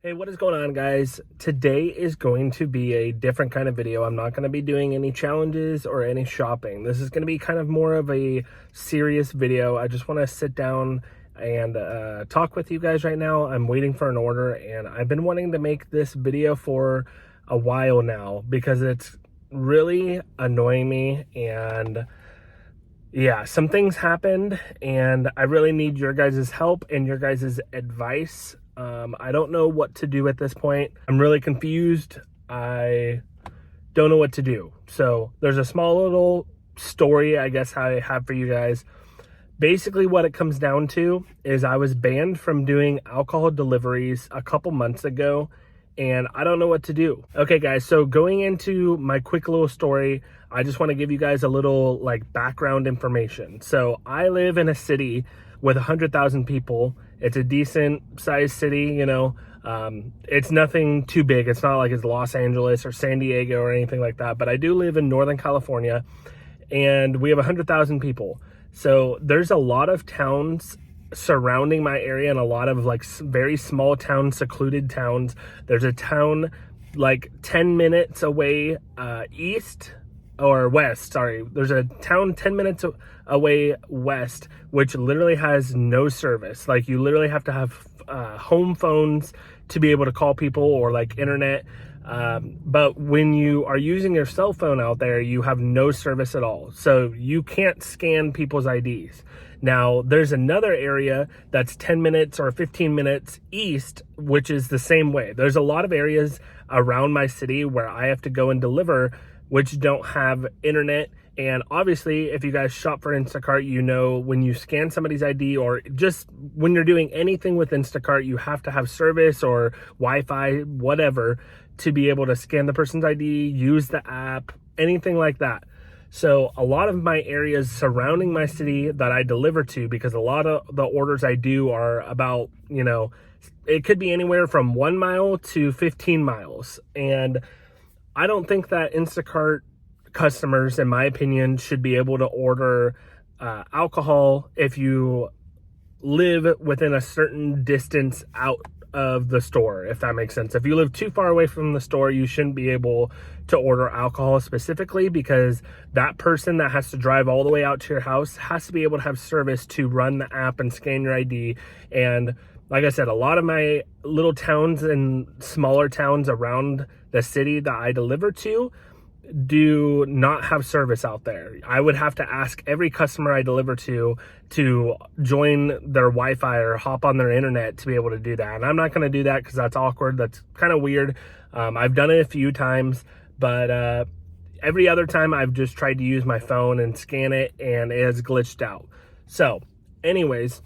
Hey, what is going on, guys? Today is going to be a different kind of video. I'm not going to be doing any challenges or any shopping. This is going to be kind of more of a serious video. I just want to sit down and talk with you guys right now. I'm waiting for an order, and I've been wanting to make this video for a while now because it's really annoying me. And yeah, some things happened, and I really need your guys' help and your guys' advice. I don't know what to do at this point. I'm really confused. I don't know what to do. So there's a small little story, I guess, I have for you guys. Basically, what it comes down to is I was banned from doing alcohol deliveries a couple months ago, and I don't know what to do. Okay, guys, so going into my quick little story, I just want to give you guys a little background information. So I live in a city with 100,000 people. It's a decent sized city, it's nothing too big. It's not like it's Los Angeles or San Diego or anything like that, but I do live in Northern California, and we have 100,000 people. So there's a lot of towns surrounding my area, and a lot of very small towns, secluded towns. There's a town 10 minutes away east or west, sorry. There's a town 10 minutes away west, which literally has no service. You literally have to have home phones to be able to call people, or internet. But when you are using your cell phone out there, you have no service at all. So you can't scan people's IDs. Now, there's another area that's 10 minutes or 15 minutes east, which is the same way. There's a lot of areas around my city where I have to go and deliver, which don't have internet. And obviously, if you guys shop for Instacart, when you scan somebody's ID, or just when you're doing anything with Instacart, you have to have service or Wi-Fi, whatever, to be able to scan the person's ID, use the app, anything like that. So a lot of my areas surrounding my city that I deliver to, because a lot of the orders I do are about, it could be anywhere from 1 mile to 15 miles. And I don't think that Instacart customers, in my opinion, should be able to order alcohol if you live within a certain distance out of the store, if that makes sense. If you live too far away from the store, you shouldn't be able to order alcohol specifically, because that person that has to drive all the way out to your house has to be able to have service to run the app and scan your ID. And like I said, a lot of my little towns and smaller towns around the city that I deliver to do not have service out there. I would have to ask every customer I deliver to join their Wi-Fi or hop on their internet to be able to do that. And I'm not going to do that because that's awkward. That's kind of weird. I've done it a few times, but every other time I've just tried to use my phone and scan it, and it has glitched out. So anyways,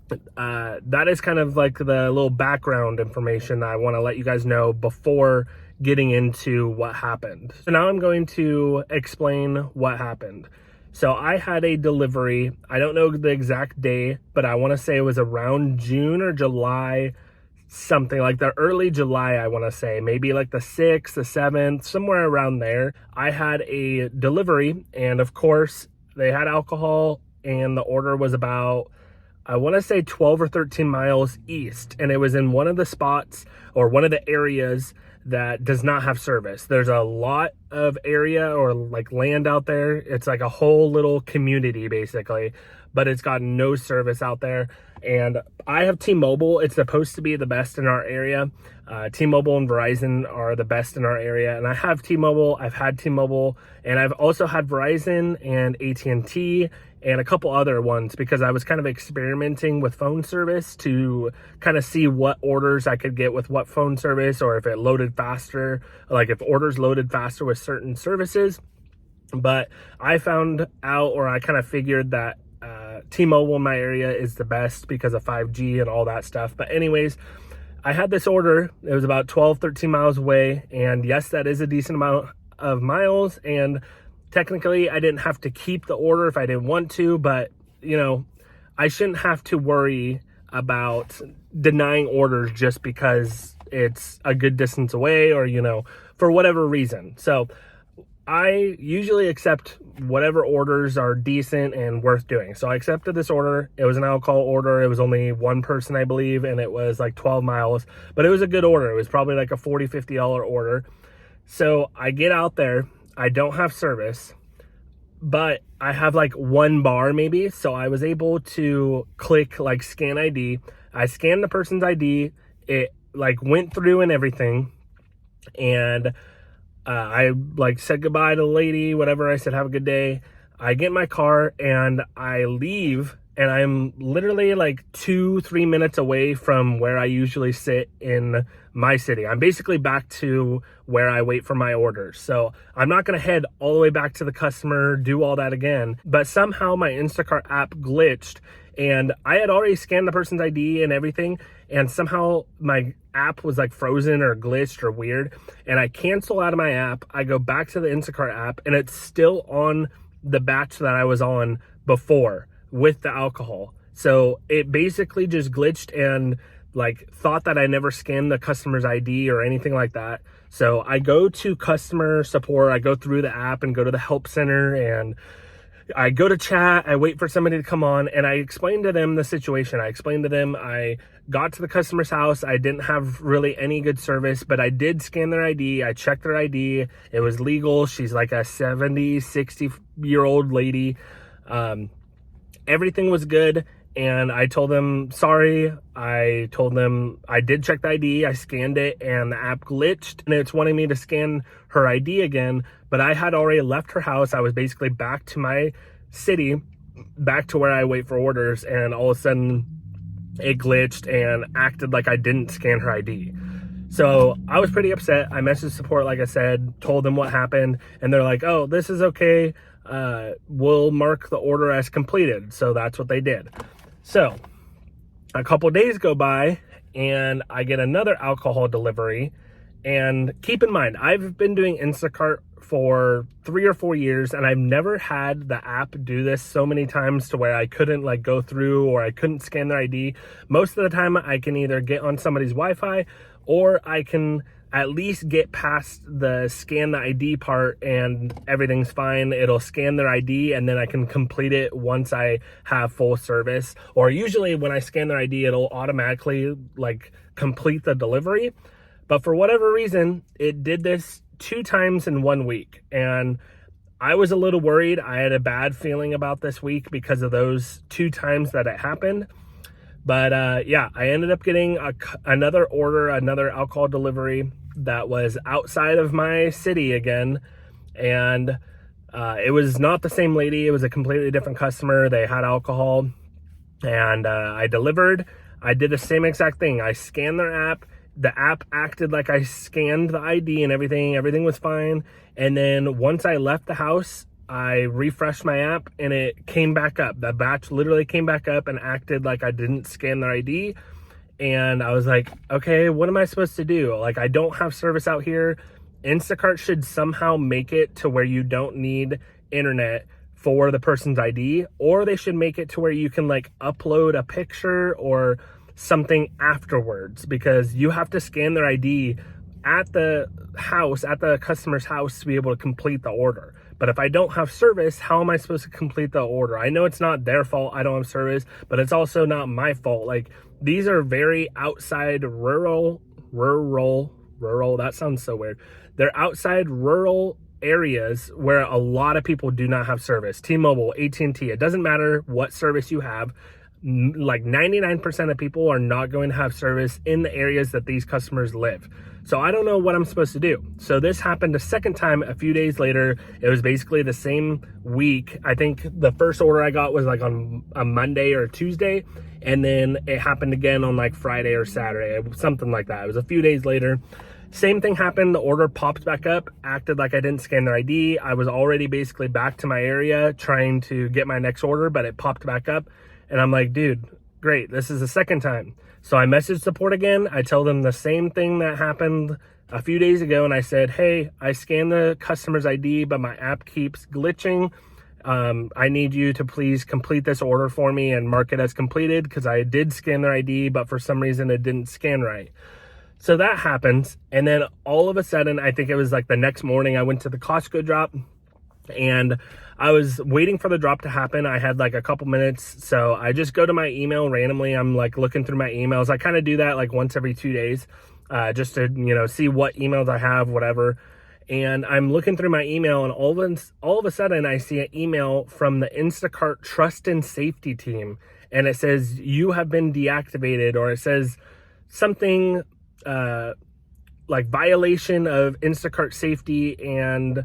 that is kind of the little background information that I want to let you guys know before getting into what happened. So now I'm going to explain what happened. So I had a delivery. I don't know the exact day, but I want to say it was around June or July, something like the early July, I want to say, maybe the 6th, the 7th, somewhere around there. I had a delivery, and of course they had alcohol, and the order was about, I want to say 12 or 13 miles east, and it was in one of the spots, or one of the areas that does not have service. There's a lot of area or land out there. It's a whole little community basically, but it's got no service out there. And I have T-Mobile. It's supposed to be the best in our area. T-Mobile and Verizon are the best in our area, and I have T-Mobile. I've had T-Mobile, and I've also had Verizon and AT&T and a couple other ones, because I was kind of experimenting with phone service to kind of see what orders I could get with what phone service, or if it loaded faster, if orders loaded faster with certain services. But I found out, or I kind of figured that T-Mobile in my area is the best because of 5G and all that stuff. But anyways, I had this order. It was about 12, 13 miles away. And yes, that is a decent amount of miles. And technically, I didn't have to keep the order if I didn't want to. But, I shouldn't have to worry about denying orders just because it's a good distance away, or, for whatever reason. So I usually accept whatever orders are decent and worth doing. So I accepted this order. It was an alcohol order. It was only one person, I believe, and it was like 12 miles, but it was a good order. It was probably like a $40, $50 order. So I get out there. I don't have service, but I have like one bar maybe. So I was able to click like scan ID. I scanned the person's ID. It like went through and everything. And I like said goodbye to the lady, whatever. I said, have a good day. I get in my car and I leave, and I'm literally like 2-3 minutes away from where I usually sit in my city. I'm basically back to where I wait for my orders. So I'm not going to head all the way back to the customer, do all that again. But somehow my Instacart app glitched, and I had already scanned the person's ID and everything, and somehow my app was like frozen or glitched or weird, and I cancel out of my app. I go back to the Instacart app, and it's still on the batch that I was on before with the alcohol. So it basically just glitched and like thought that I never scanned the customer's ID or anything like that. So I go to customer support, I go through the app and go to the help center, and I go to chat, I wait for somebody to come on, and I explained to them the situation. I explained to them I got to the customer's house. I didn't have really any good service, but I did scan their ID. I checked their ID. It was legal. She's like a 70, 60-year-old lady. Everything was good. And I told them, sorry. I told them I did check the ID. I scanned it and the app glitched and it's wanting me to scan her ID again. But I had already left her house. I was basically back to my city, back to where I wait for orders. And all of a sudden it glitched and acted like I didn't scan her ID. So I was pretty upset. I messaged support, like I said, told them what happened. And they're like, oh, this is okay. We'll mark the order as completed. So that's what they did. So a couple days go by and I get another alcohol delivery. And keep in mind, I've been doing Instacart for 3 or 4 years, and I've never had the app do this so many times to where I couldn't like go through or I couldn't scan their ID. Most of the time I can either get on somebody's Wi-Fi or I can at least get past the scan the ID part and everything's fine. It'll scan their ID and then I can complete it once I have full service. Or usually when I scan their ID, it'll automatically like complete the delivery. But for whatever reason, it did this 2 times in 1 week. And I was a little worried. I had a bad feeling about this week because of those 2 times that it happened. But yeah, I ended up getting another order, another alcohol delivery that was outside of my city again. And it was not the same lady. It was a completely different customer. They had alcohol. And I delivered. I did the same exact thing. I scanned their app. The app acted like I scanned the ID and everything. Everything was fine. And then once I left the house, I refreshed my app and it came back up. The batch literally came back up and acted like I didn't scan their ID. And I was like, okay, what am I supposed to do? Like, I don't have service out here. Instacart should somehow make it to where you don't need internet for the person's ID, or they should make it to where you can like upload a picture or something afterwards, because you have to scan their ID at the house, at the customer's house, to be able to complete the order. But if I don't have service, how am I supposed to complete the order? I know it's not their fault I don't have service, but it's also not my fault. Like, these are very outside rural, that sounds so weird. They're outside rural areas where a lot of people do not have service. T-Mobile, AT&T, it doesn't matter what service you have. Like 99% of people are not going to have service in the areas that these customers live. So I don't know what I'm supposed to do. So this happened a second time a few days later. It was basically the same week. I think the first order I got was like on a Monday or Tuesday. And then it happened again on like Friday or Saturday, something like that. It was a few days later. Same thing happened. The order popped back up, acted like I didn't scan their ID. I was already basically back to my area trying to get my next order, but it popped back up. And I'm like, dude, great. This is the second time. So I messaged support again. I tell them the same thing that happened a few days ago. And I said, hey, I scanned the customer's ID, but my app keeps glitching. I need you to please complete this order for me and mark it as completed, because I did scan their ID, but for some reason it didn't scan right. So that happens. And then all of a sudden, I think it was like the next morning, I went to the Costco drop and I was waiting for the drop to happen. I had like a couple minutes. So I just go to my email randomly. I'm like looking through my emails. I kind of do that like once every 2 days, just to, see what emails I have, whatever. And I'm looking through my email, and all of a sudden I see an email from the Instacart trust and safety team. And it says, you have been deactivated, or it says something like violation of Instacart safety and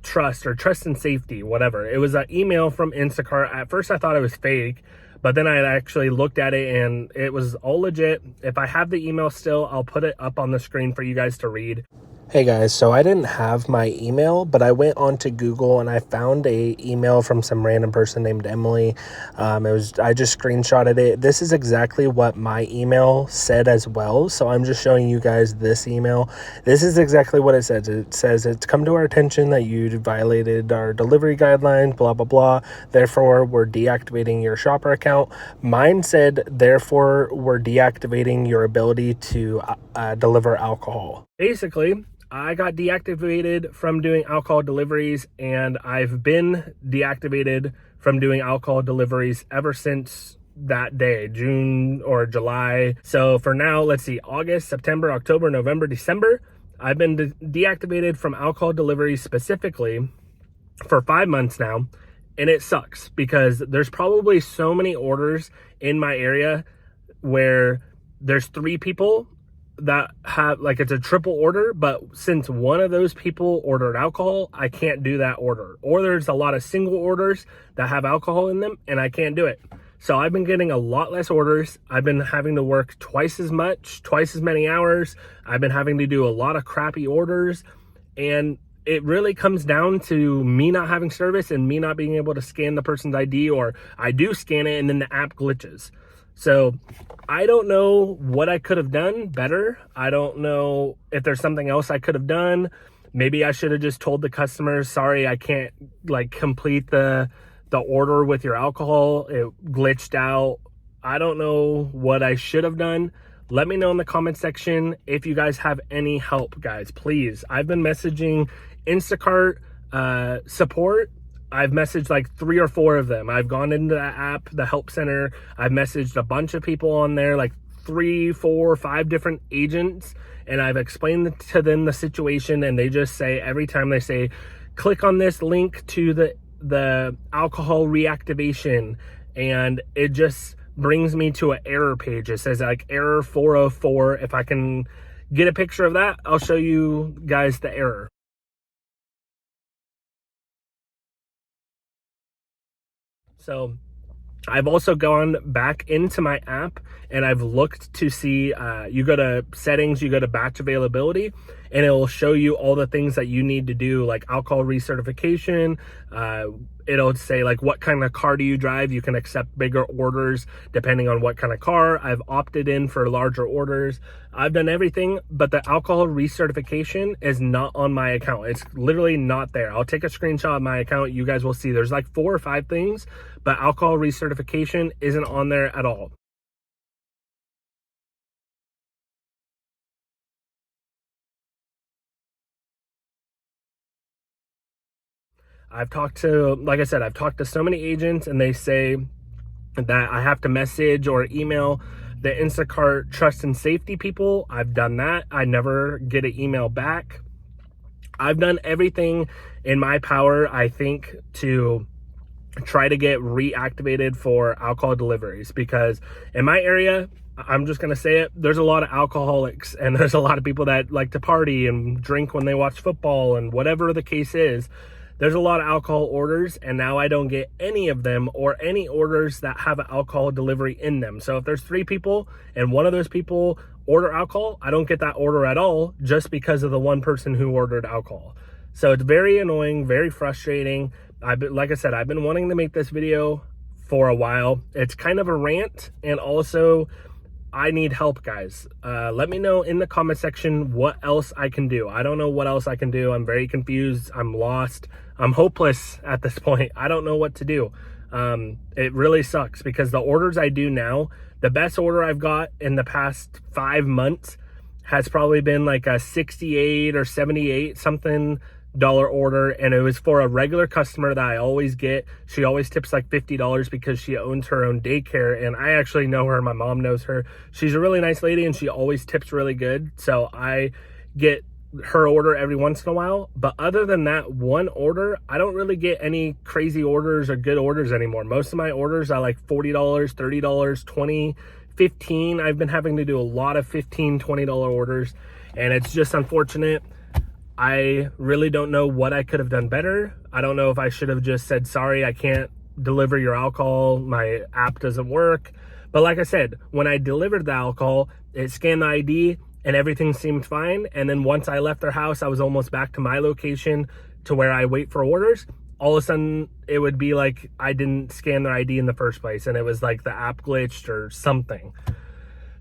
trust and safety, whatever. It was an email from Instacart. At first I thought it was fake, but then I actually looked at it and it was all legit. If I have the email still, I'll put it up on the screen for you guys to read. Hey guys, so I didn't have my email, but I went onto Google and I found a email from some random person named Emily. I just screenshotted it. This is exactly what my email said as well. So I'm just showing you guys this email. This is exactly what it says. It says, it's come to our attention that you violated our delivery guidelines, blah, blah, blah. Therefore, we're deactivating your shopper account. Mine said, therefore, we're deactivating your ability to deliver alcohol. Basically, I got deactivated from doing alcohol deliveries, and I've been deactivated from doing alcohol deliveries ever since that day, June or July. So for now, let's see, August, September, October, November, December, I've been deactivated from alcohol deliveries specifically for 5 months now. And it sucks because there's probably so many orders in my area where there's 3 people that have, like, it's a triple order, but since one of those people ordered alcohol, I can't do that order. Or there's a lot of single orders that have alcohol in them and I can't do it. So I've been getting a lot less orders. I've been having to work twice as much, twice as many hours. I've been having to do a lot of crappy orders, and it really comes down to me not having service and me not being able to scan the person's ID, or I do scan it and then the app glitches. So I don't know what I could have done better. I don't know if there's something else I could have done. Maybe I should have just told the customers, sorry, I can't complete the order with your alcohol. It glitched out. I don't know what I should have done. Let me know in the comment section if you guys have any help, guys, please. I've been messaging Instacart support. I've messaged like 3 or 4 of them. I've gone into that app, the help center. I've messaged a bunch of people on there, like 3, 4, 5 different agents. And I've explained to them the situation. And they just say, every time they say, click on this link to the alcohol reactivation. And it just brings me to an error page. It says like error 404. If I can get a picture of that, I'll show you guys the error. So I've also gone back into my app and I've looked to see, you go to settings, you go to batch availability, and it will show you all the things that you need to do, like alcohol recertification. It'll say like what kind of car do you drive. You can accept bigger orders depending on what kind of car. I've opted in for larger orders. I've done everything, but the alcohol recertification is not on my account. It's literally not there. I'll take a screenshot of my account. You guys will see there's like 4 or 5 things, but alcohol recertification isn't on there at all. I've talked to, like I said, I've talked to so many agents, and they say that I have to message or email the Instacart trust and safety people. I've done that. I never get an email back. I've done everything in my power, I think, to try to get reactivated for alcohol deliveries, because in my area, I'm just going to say it, there's a lot of alcoholics, and there's a lot of people that like to party and drink when they watch football, and whatever the case is, there's a lot of alcohol orders, and now I don't get any of them or any orders that have an alcohol delivery in them. So if there's 3 people and one of those people order alcohol, I don't get that order at all just because of the one person who ordered alcohol. So it's very annoying, very frustrating. Like I said, I've been wanting to make this video for a while. It's kind of a rant, and also I need help, guys. Let me know in the comment section what else I can do. I don't know what else I can do. I'm very confused. I'm lost. I'm hopeless at this point. I don't know what to do. It really sucks because the orders I do now, the best order I've got in the past 5 months has probably been like a 68 or 78 something dollar order, and it was for a regular customer that I always get. She always tips like $50 because she owns her own daycare, and I actually know her. My mom knows her. She's a really nice lady, and she always tips really good, so I get her order every once in a while. But other than that one order, I don't really get any crazy orders or good orders anymore. Most of my orders are like $40, $30, $20, $15. I've been having to do a lot of $15, $20 orders, and it's just unfortunate. I really don't know what I could have done better. I don't know if I should have just said, sorry, I can't deliver your alcohol. My app doesn't work. But like I said, when I delivered the alcohol, it scanned the ID and everything seemed fine. And then once I left their house, I was almost back to my location to where I wait for orders. All of a sudden, it would be like I didn't scan their ID in the first place, and it was like the app glitched or something.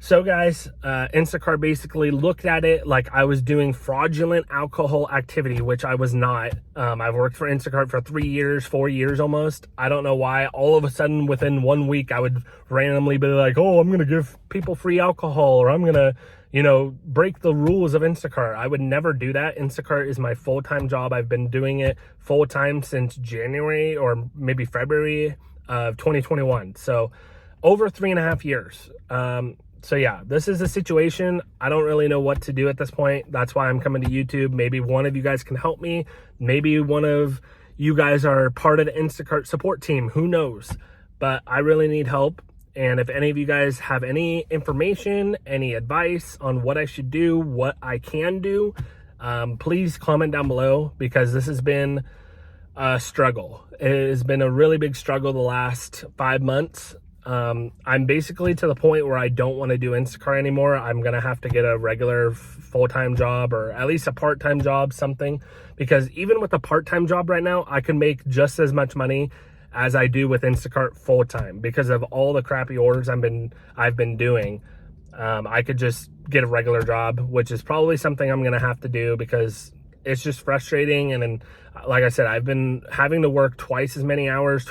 So guys, Instacart basically looked at it like I was doing fraudulent alcohol activity, which I was not. I've worked for Instacart for 3 years, 4 years almost. I don't know why. All of a sudden, within 1 week, I would randomly be like, oh, I'm going to give people free alcohol, or I'm going to, break the rules of Instacart. I would never do that. Instacart is my full-time job. I've been doing it full-time since January or maybe February of 2021. So over 3.5 years. So yeah, this is a situation. I don't really know what to do at this point. That's why I'm coming to YouTube. Maybe one of you guys can help me. Maybe one of you guys are part of the Instacart support team. Who knows? But I really need help. And if any of you guys have any information, any advice on what I should do, what I can do, please comment down below, because this has been a struggle. It has been a really big struggle the last 5 months. I'm basically to the point where I don't want to do Instacart anymore. I'm going to have to get a regular full-time job, or at least a part-time job, something, because even with a part-time job right now, I can make just as much money as I do with Instacart full-time because of all the crappy orders I've been doing. I could just get a regular job, which is probably something I'm going to have to do because it's just frustrating. And then, like I said, I've been having to work twice as many hours,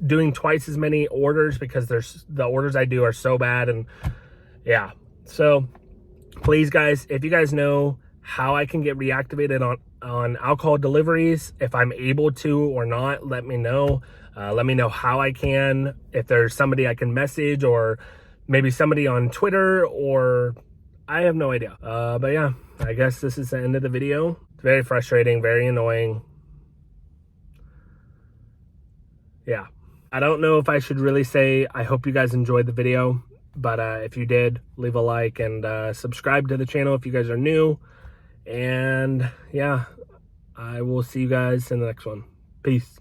doing twice as many orders because the orders I do are so bad. And yeah, so please guys, if you guys know how I can get reactivated on alcohol deliveries, if I'm able to or not, let me know. Let me know how I can, if there's somebody I can message, or maybe somebody on Twitter, or I have no idea. But yeah, I guess this is the end of the video. It's very frustrating, very annoying. Yeah, I don't know if I should really say I hope you guys enjoyed the video, but if you did, leave a like and subscribe to the channel if you guys are new. And yeah, I will see you guys in the next one. Peace.